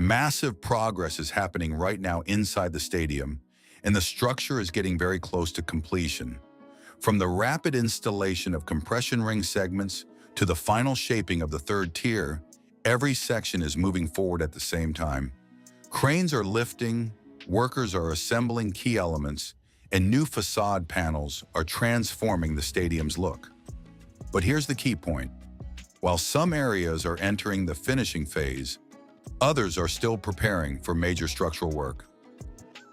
Massive progress is happening right now inside the stadium, and the structure is getting very close to completion. From the rapid installation of compression ring segments to the final shaping of the third tier, every section is moving forward at the same time. Cranes are lifting, workers are assembling key elements, and new facade panels are transforming the stadium's look. But here's the key point. While some areas are entering the finishing phase, others are still preparing for major structural work.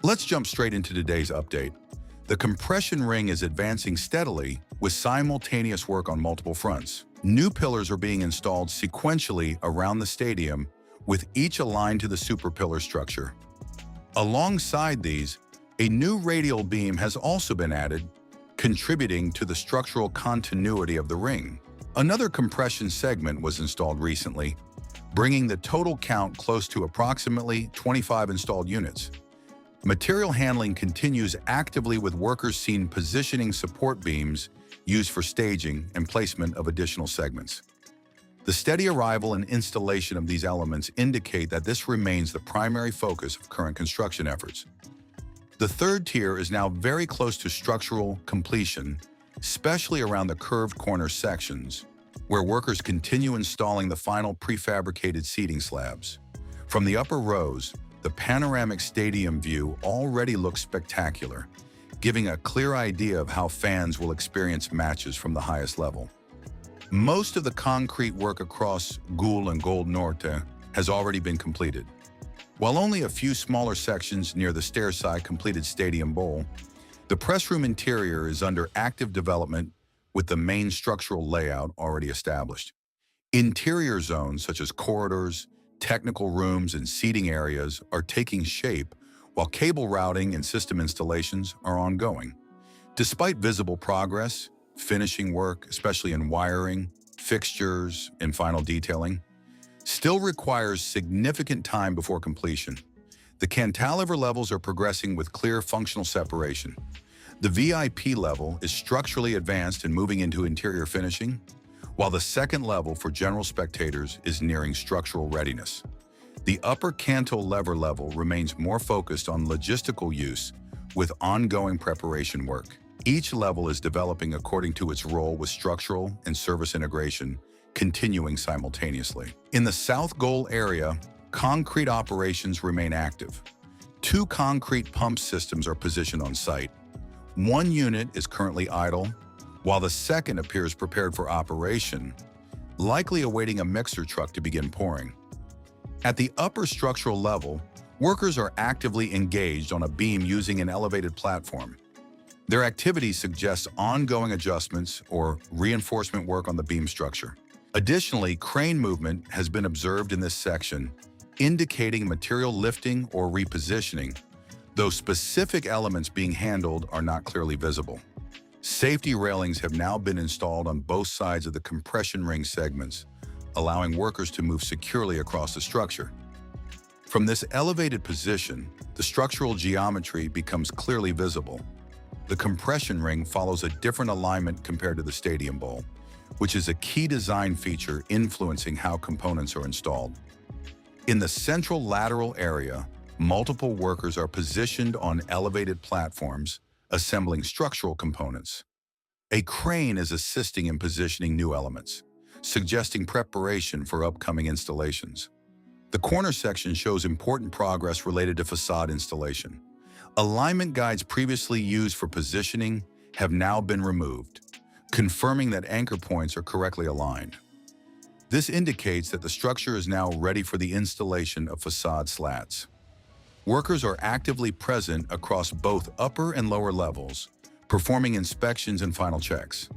Let's jump straight into today's update. The compression ring is advancing steadily with simultaneous work on multiple fronts. New pillars are being installed sequentially around the stadium, with each aligned to the super pillar structure. Alongside these, a new radial beam has also been added, contributing to the structural continuity of the ring. Another compression segment was installed recently, bringing the total count close to approximately 25 installed units. Material handling continues actively with workers seen positioning support beams used for staging and placement of additional segments. The steady arrival and installation of these elements indicate that this remains the primary focus of current construction efforts. The third tier is now very close to structural completion, especially around the curved corner sections, where workers continue installing the final prefabricated seating slabs. From the upper rows, the panoramic stadium view already looks spectacular, giving a clear idea of how fans will experience matches from the highest level. Most of the concrete work across Gul and Gold Norte has already been completed. While only a few smaller sections near the stairside completed Stadium Bowl, the press room interior is under active development with the main structural layout already established. Interior zones such as corridors, technical rooms, and seating areas are taking shape, while cable routing and system installations are ongoing. Despite visible progress, finishing work, especially in wiring, fixtures, and final detailing, still requires significant time before completion. The cantilever levels are progressing with clear functional separation. The VIP level is structurally advanced and moving into interior finishing, while the second level for general spectators is nearing structural readiness. The upper cantilever level remains more focused on logistical use with ongoing preparation work. Each level is developing according to its role with structural and service integration, continuing simultaneously. In the South Goal area, concrete operations remain active. 2 concrete pump systems are positioned on site. 1 unit is currently idle, while the second appears prepared for operation, likely awaiting a mixer truck to begin pouring. At the upper structural level, workers are actively engaged on a beam using an elevated platform. Their activity suggests ongoing adjustments or reinforcement work on the beam structure. Additionally, crane movement has been observed in this section, indicating material lifting or repositioning, though specific elements being handled are not clearly visible. Safety railings have now been installed on both sides of the compression ring segments, allowing workers to move securely across the structure. From this elevated position, the structural geometry becomes clearly visible. The compression ring follows a different alignment compared to the stadium bowl, which is a key design feature influencing how components are installed. In the central lateral area, multiple workers are positioned on elevated platforms, assembling structural components. A crane is assisting in positioning new elements, suggesting preparation for upcoming installations. The corner section shows important progress related to facade installation. Alignment guides previously used for positioning have now been removed, confirming that anchor points are correctly aligned. This indicates that the structure is now ready for the installation of facade slats. Workers are actively present across both upper and lower levels, performing inspections and final checks.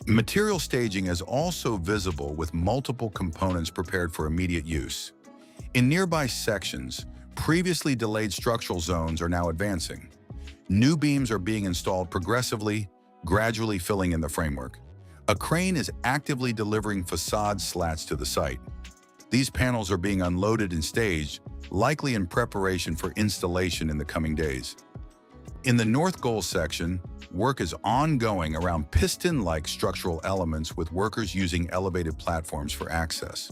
Material staging is also visible with multiple components prepared for immediate use. In nearby sections, previously delayed structural zones are now advancing. New beams are being installed progressively, gradually filling in the framework. A crane is actively delivering facade slats to the site. These panels are being unloaded and staged, likely in preparation for installation in the coming days. In the North Goal section, work is ongoing around piston-like structural elements with workers using elevated platforms for access.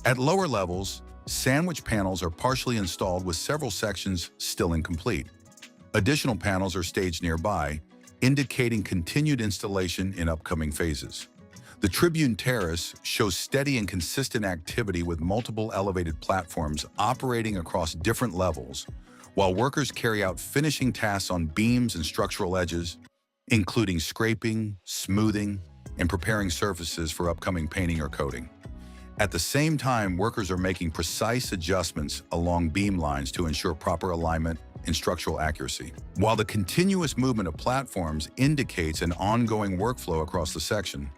At lower levels, Sandwich panels are partially installed with several sections still incomplete. Additional panels are staged nearby, indicating continued installation in upcoming phases. The Tribune Terrace shows steady and consistent activity with multiple elevated platforms operating across different levels, while workers carry out finishing tasks on beams and structural edges, including scraping, smoothing, and preparing surfaces for upcoming painting or coating. At the same time, workers are making precise adjustments along beam lines to ensure proper alignment and structural accuracy. While the continuous movement of platforms indicates an ongoing workflow across the section,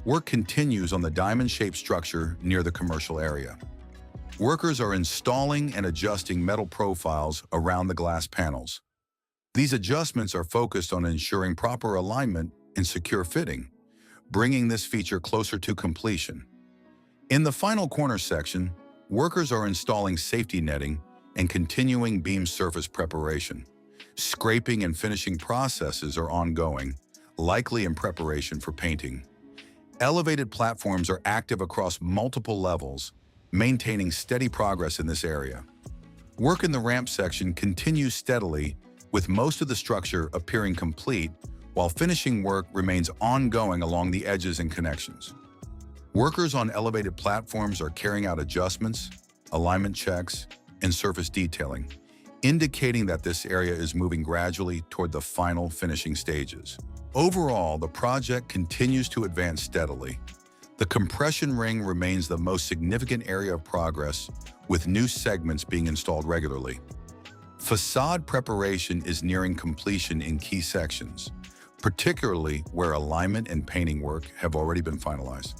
work continues on the diamond-shaped structure near the commercial area. Workers are installing and adjusting metal profiles around the glass panels. These adjustments are focused on ensuring proper alignment and secure fitting, bringing this feature closer to completion. In the final corner section, workers are installing safety netting and continuing beam surface preparation. Scraping and finishing processes are ongoing, likely in preparation for painting. Elevated platforms are active across multiple levels, maintaining steady progress in this area. Work in the ramp section continues steadily, with most of the structure appearing complete, while finishing work remains ongoing along the edges and connections. Workers on elevated platforms are carrying out adjustments, alignment checks, and surface detailing, indicating that this area is moving gradually toward the final finishing stages. Overall, the project continues to advance steadily. The compression ring remains the most significant area of progress, with new segments being installed regularly. Facade preparation is nearing completion in key sections, particularly where alignment and painting work have already been finalized.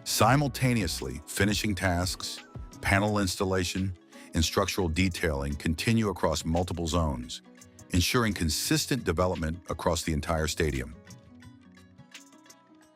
Simultaneously, finishing tasks, panel installation, and structural detailing continue across multiple zones, ensuring consistent development across the entire stadium.